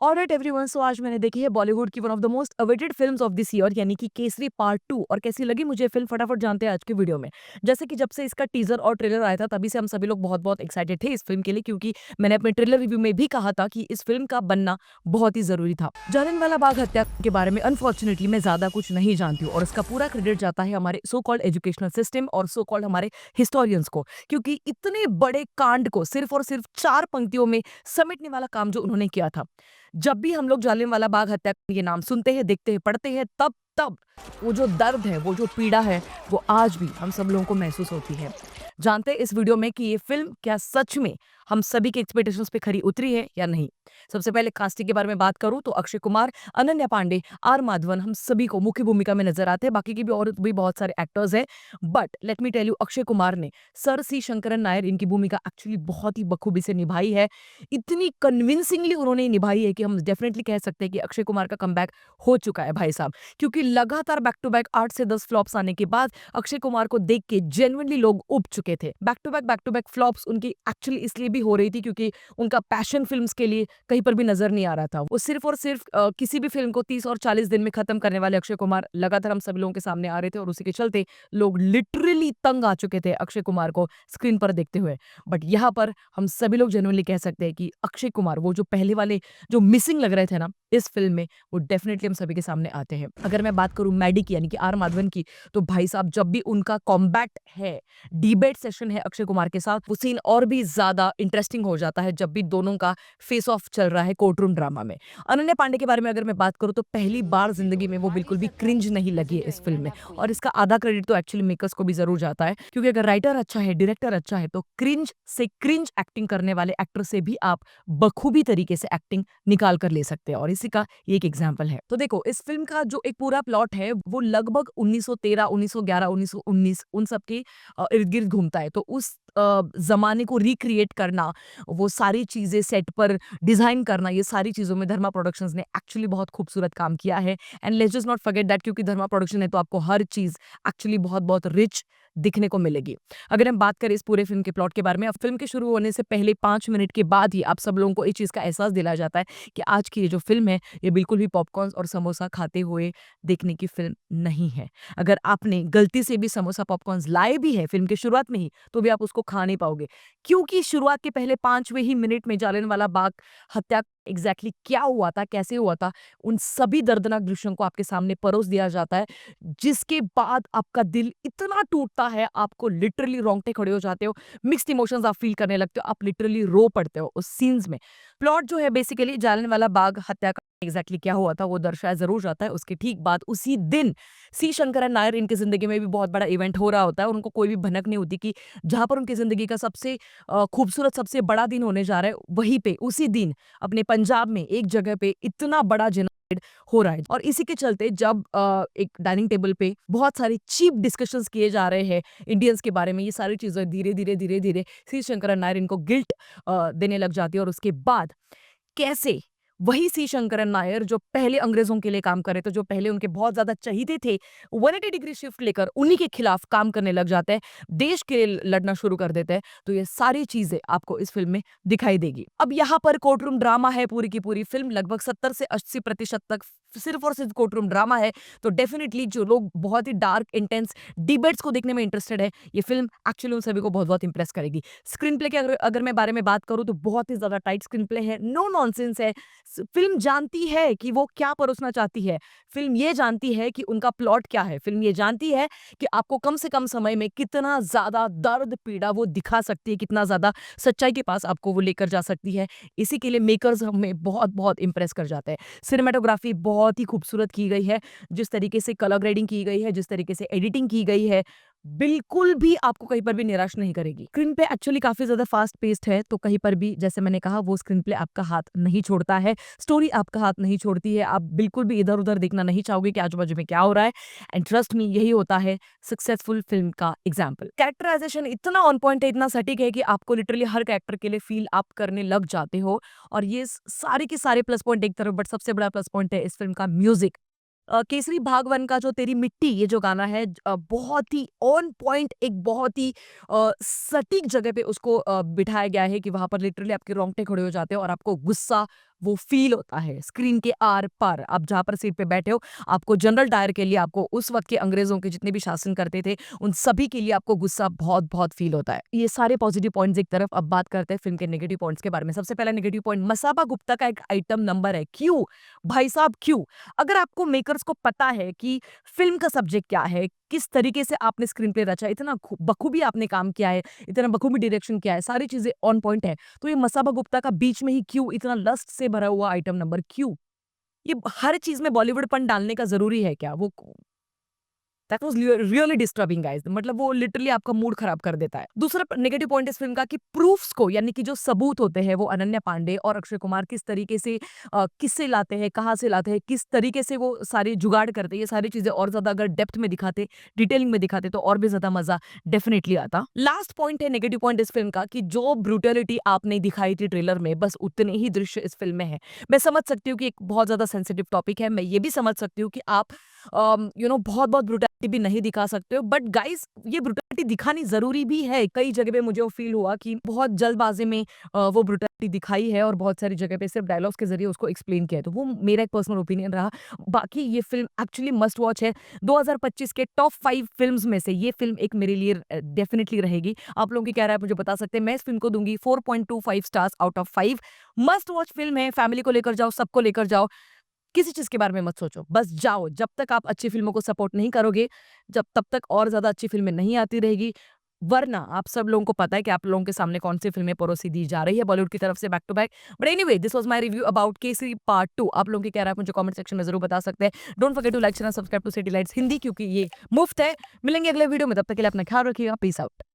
Alright everyone, सो आज मैंने देखी है बॉलीवुड की one of the most awaited films of this year यानी कि केसरी पार्ट 2। और कैसी लगी मुझे फिल्म फटाफट जानते हैं आज की वीडियो में। जैसे कि जब से इसका टीजर और ट्रेलर आया था तभी से हम सभी लोग बहुत बहुत एक्साइटेड थे इस फिल्म के लिए, क्योंकि मैंने अपने ट्रेलर रिव्यू में भी कहा था कि इस फिल्म का बनना बहुत ही जरूरी था। जालियनवाला बाग हत्या के बारे में अनफॉर्चुनेटली मैं ज्यादा कुछ नहीं जानती हूँ और इसका पूरा क्रेडिट जाता है हमारे सो कॉल्ड एजुकेशनल सिस्टम और सो कॉल्ड हमारे हिस्टोरियंस को, क्योंकि इतने बड़े कांड को सिर्फ और सिर्फ 4 पंक्तियों में समेटने वाला काम जो उन्होंने किया था। जब भी हम लोग जालियनवाला बाग हत्याकांड ये नाम सुनते हैं, देखते हैं, पढ़ते हैं, तब तब वो जो दर्द है, वो जो पीड़ा है, वो आज भी हम सब लोगों को महसूस होती है। जानते हैं इस वीडियो में कि ये फिल्म क्या सच में हम सभी के एक्सपेक्टेशंस पे खरी उतरी है या नहीं। सबसे पहले कास्टिंग के बारे में बात करूं तो अक्षय कुमार, अनन्या पांडे, आर माधवन हम सभी को मुख्य भूमिका में नजर आते हैं। बाकी की भी और भी बहुत सारे एक्टर्स हैं, but let me tell you, Akshay Kumar ने सर सी शंकरन नायर इनकी भूमिका एक्चुअली बहुत ही बखूबी से निभाई है। इतनी कन्विंसिंगली उन्होंने निभाई है कि हम डेफिनेटली कह सकते हैं कि अक्षय कुमार का कमबैक हो चुका है भाई साहब। क्योंकि लगातार बैक टू बैक 8 से 10 फ्लॉप्स आने के बाद अक्षय कुमार को देख के जेन्युइनली लोग उब चुके थे। बैक टू बैक फ्लॉप्स उनकी एक्चुअली इसलिए भी हो रही थी क्योंकि उनका पैशन फिल्म्स के लिए कहीं पर भी नजर नहीं आ रहा था। वो सिर्फ और सिर्फ किसी भी फिल्म को 30 और 40 दिन में खत्म करने वाले अक्षय कुमार लगातार हम सभी लोगों के सामने आ रहे थे और उसी के चलते लोग लिटरली तंग आ चुके थे अक्षय कुमार को स्क्रीन पर देखते हुए। बट यहाँ पर हम सभी लोग जेन्युइनली कह सकते हैं कि अक्षय कुमार वो जो पहले वाले जो मिसिंग लग रहे थे ना इस फिल्म में, वो डेफिनेटली हम सभी के सामने आते हैं। अगर मैं बात करूं मैडी की यानी कि आर माधवन की, तो भाई साहब जब भी उनका कॉम्बैट है, डिबेट सेशन है अक्षय कुमार के साथ, वो सीन और भी ज्यादा इंटरेस्टिंग हो जाता है जब भी दोनों का फेस ऑफ चल रहा है कोर्ट रूम ड्रामा में। अनन्या पांडे के बारे में अगर मैं बात करूं तो पहली बार जिंदगी में वो बिल्कुल भी क्रिंज नहीं लगी है इस फिल्म में, और इसका आधा क्रेडिट तो एक्चुअली मेकर्स को भी जरूर जाता है, क्योंकि अगर राइटर अच्छा है, डायरेक्टर अच्छा है, तो क्रिंज से क्रिंज एक्टिंग करने वाले एक्टर से भी आप बखूबी तरीके से एक्टिंग निकाल कर ले सकते हैं, और इसी का ये एक एग्जाम्पल है। तो देखो, इस फिल्म का जो एक पूरा प्लॉट है वो लगभग 1913, 1911, 1919 उन सब के इर्द गिर्द घूमता है। तो उस जमाने को रिक्रिएट करना, वो सारी चीजें सेट पर डिजाइन करना, ये सारी चीजों में धर्मा प्रोडक्शंस ने एक्चुअली बहुत खूबसूरत काम किया है। And let's just not forget that, क्योंकि धर्मा प्रोडक्शन है तो आपको हर चीज एक्चुअली बहुत बहुत रिच दिखने को मिलेगी। अगर हम बात करें इस पूरे फिल्म के प्लॉट के बारे में, अब फिल्म के शुरू होने से पहले 5 मिनट के बाद ही आप सब लोगों को इस चीज का एहसास दिलाया जाता है कि आज की ये जो फिल्म है ये बिल्कुल भी पॉपकॉर्न और समोसा खाते हुए देखने की फिल्म नहीं है। अगर आपने गलती से भी समोसा पॉपकॉर्न लाए भी है फिल्म की शुरुआत में ही, तो भी आप उसको खा नहीं पाओगे, क्योंकि शुरुआत के पहले 5वें ही मिनट में जालियनवाला बाग हत्या एग्जैक्टली क्या हुआ था, कैसे हुआ था, उन सभी दर्दनाक दृश्यों को आपके सामने परोस दिया जाता है, जिसके बाद आपका दिल इतना टूटता है, आपको लिटरली रोंगटे खड़े हो जाते हो, मिक्स्ड इमोशंस आप फील करने लगते हो, आप लिटरली रो पड़ते हो उस सीन्स में। प्लॉट जो है बेसिकली जालियनवाला बाग हत्या का एग्जैक्टली क्या हुआ था वो दर्शाया जरूर जाता है। उसके ठीक बाद उसी दिन सी शंकरन नायर इनकी जिंदगी में भी बहुत बड़ा इवेंट हो रहा होता है। उनको कोई भी भनक नहीं होती कि जहां पर उनकी जिंदगी का सबसे खूबसूरत, सबसे बड़ा दिन होने जा रहा है, वहीं पे उसी दिन अपने पंजाब में एक जगह पे इतना बड़ा जेनोसाइड हो रहा है। और इसी के चलते जब एक डाइनिंग टेबल पे बहुत सारे चीप डिस्कशंस किए जा रहे हैं इंडियंस के बारे में, ये सारी चीजें धीरे धीरे धीरे धीरे सी शंकरन नायर इनको गिल्ट देने लग जाती है। और उसके बाद कैसे वही सी शंकरन नायर जो पहले अंग्रेजों के लिए काम कर रहे थे, जो पहले उनके बहुत ज्यादा चहीते थे, 180 डिग्री शिफ्ट लेकर उन्हीं के खिलाफ काम करने लग जाते हैं, देश के लिए लड़ना शुरू कर देते हैं। तो ये सारी चीजें आपको इस फिल्म में दिखाई देगी। अब यहाँ पर कोर्ट रूम ड्रामा है, पूरी की पूरी फिल्म लगभग 70 से 80% तक सिर्फ और सिर्फ कोर्ट रूम ड्रामा है। तो डेफिनेटली जो लोग बहुत ही डार्क इंटेंस डिबेट्स को देखने में इंटरेस्टेड है, ये फिल्म एक्चुअली उन सभी को बहुत बहुत इंप्रेस करेगी। स्क्रीन प्ले के अगर मैं बारे में बात करूं तो बहुत ही ज्यादा टाइट स्क्रीन प्ले है, नो नॉनसेंस है। फिल्म जानती है कि वो क्या परोसना चाहती है, फिल्म ये जानती है कि उनका प्लॉट क्या है, फिल्म ये जानती है कि आपको कम से कम समय में कितना ज्यादा दर्द पीड़ा वो दिखा सकती है, कितना ज्यादा सच्चाई के पास आपको वो लेकर जा सकती है। इसी के लिए मेकर्स हमें बहुत बहुत इंप्रेस कर जाते हैं। सिनेमाटोग्राफी बहुत ही खूबसूरत की गई है, जिस तरीके से कलर ग्रेडिंग की गई है, जिस तरीके से एडिटिंग की गई है, बिल्कुल भी आपको कहीं पर भी निराश नहीं करेगी। स्क्रीन पे एक्चुअली काफी ज्यादा फास्ट पेस्ड है, तो कहीं पर भी जैसे मैंने कहा वो स्क्रीन प्ले आपका हाथ नहीं छोड़ता है, स्टोरी आपका हाथ नहीं छोड़ती है, आप बिल्कुल भी इधर उधर देखना नहीं चाहोगे कि आजू बाजू में क्या हो रहा है। एंड ट्रस्ट मी, यही होता है सक्सेसफुल फिल्म का एग्जाम्पल। कैरेक्टराइजेशन इतना ऑन पॉइंट है, इतना सटीक है कि आपको लिटरली हर कैरेक्टर के लिए फील आप करने लग जाते हो। और ये सारे के सारे प्लस पॉइंट एक तरफ, बट सबसे बड़ा प्लस पॉइंट है इस फिल्म का म्यूजिक। केसरी भाग 1 का जो तेरी मिट्टी ये जो गाना है, बहुत ही ऑन पॉइंट, एक बहुत ही सटीक जगह पे उसको बिठाया गया है कि वहां पर लिटरली आपके रोंगटे खड़े हो जाते हैं और आपको गुस्सा वो फील होता है स्क्रीन के आर पार। आप जहाँ पर सीट पे बैठे हो, आपको जनरल डायर के लिए, आपको उस वक्त के अंग्रेजों के जितने भी शासन करते थे उन सभी के लिए आपको गुस्सा बहुत बहुत फील होता है। ये सारे पॉजिटिव पॉइंट्स एक तरफ, अब बात करते हैं फिल्म के नेगेटिव पॉइंट्स के बारे में। सबसे पहला नेगेटिव पॉइंट, मसाबा गुप्ता का एक आइटम नंबर है। क्यों भाई साहब, क्यों? अगर आपको मेकर्स को पता है कि फिल्म का सब्जेक्ट क्या है, किस तरीके से आपने स्क्रीन प्ले रचा, इतना बखूबी आपने काम किया है, इतना बखूबी डायरेक्शन किया है, सारी चीजें ऑन पॉइंट है, तो ये मसाबा गुप्ता का बीच में ही क्यों इतना लस्ट से भरा हुआ आइटम नंबर, क्यों? ये हर चीज में बॉलीवुडपन डालने का जरूरी है क्या? वो that was really disturbing guys, मतलब वो लिटरली आपका मूड खराब कर देता है। दूसरा नेगेटिव पॉइंट इस फिल्म का कि प्रूफ्स को, यानी कि जो सबूत होते हैं वो अनन्या पांडे और अक्षय कुमार किस तरीके से किससे लाते हैं, कहाँ से लाते हैं, किस तरीके से वो सारे जुगाड़ करते हैं, ये सारी चीजें और ज्यादा अगर डेप्थ में दिखाते, डिटेलिंग में दिखाते तो और भी ज्यादा मजा डेफिनेटली आता। लास्ट पॉइंट है नेगेटिव पॉइंट इस फिल्म का कि जो ब्रूटलिटी आपने दिखाई थी ट्रेलर में, बस उतने ही दृश्य इस फिल्म में है। मैं समझ सकती हूँ कि एक बहुत ज्यादा सेंसिटिव टॉपिक है, मैं ये भी समझ सकती हूँ कि आप बहुत ब्रुटैलिटी भी नहीं दिखा सकते हो, बट गाइस ये ब्रुटैलिटी दिखानी जरूरी भी है। कई जगह पे मुझे वो फील हुआ कि बहुत जल्दबाजी में वो ब्रुटैलिटी दिखाई है और बहुत सारी जगह पे सिर्फ डायलॉग्स के जरिए उसको एक्सप्लेन किया है, तो वो मेरा एक पर्सनल ओपिनियन रहा। बाकी ये फिल्म एक्चुअली मस्ट वॉच है। 2025 के टॉप 5 फिल्म्स में से ये फिल्म एक मेरे लिए डेफिनेटली रहेगी। आप लोगों की क्या राय है मुझे बता सकते हैं। मैं इस फिल्म को दूंगी 4.25 stars out of 5। Must watch film है, फैमिली को लेकर जाओ, सबको लेकर जाओ, किसी चीज़ के बारे में मत सोचो, बस जाओ। जब तक आप अच्छी फ़िल्मों को सपोर्ट नहीं करोगे, जब तब तक और ज़्यादा अच्छी फ़िल्में नहीं आती रहेगी। वरना आप सब लोगों को पता है कि आप लोगों के सामने कौन-सी फ़िल्में परोसी दी जा रही है बॉलीवुड की तरफ से back to back. But anyway, this was my review about Kesari part 2। आप लोगों की क्या राय है मुझे कमेंट सेक्शन में ज़रूर बता सकते हैं। Don't forget to like, share and subscribe to City Lights Hindi, क्योंकि ये मुफ्त है। मिलेंगे अगले वीडियो में, तब तक के लिए अपना ख्याल रखिएगा। Peace out.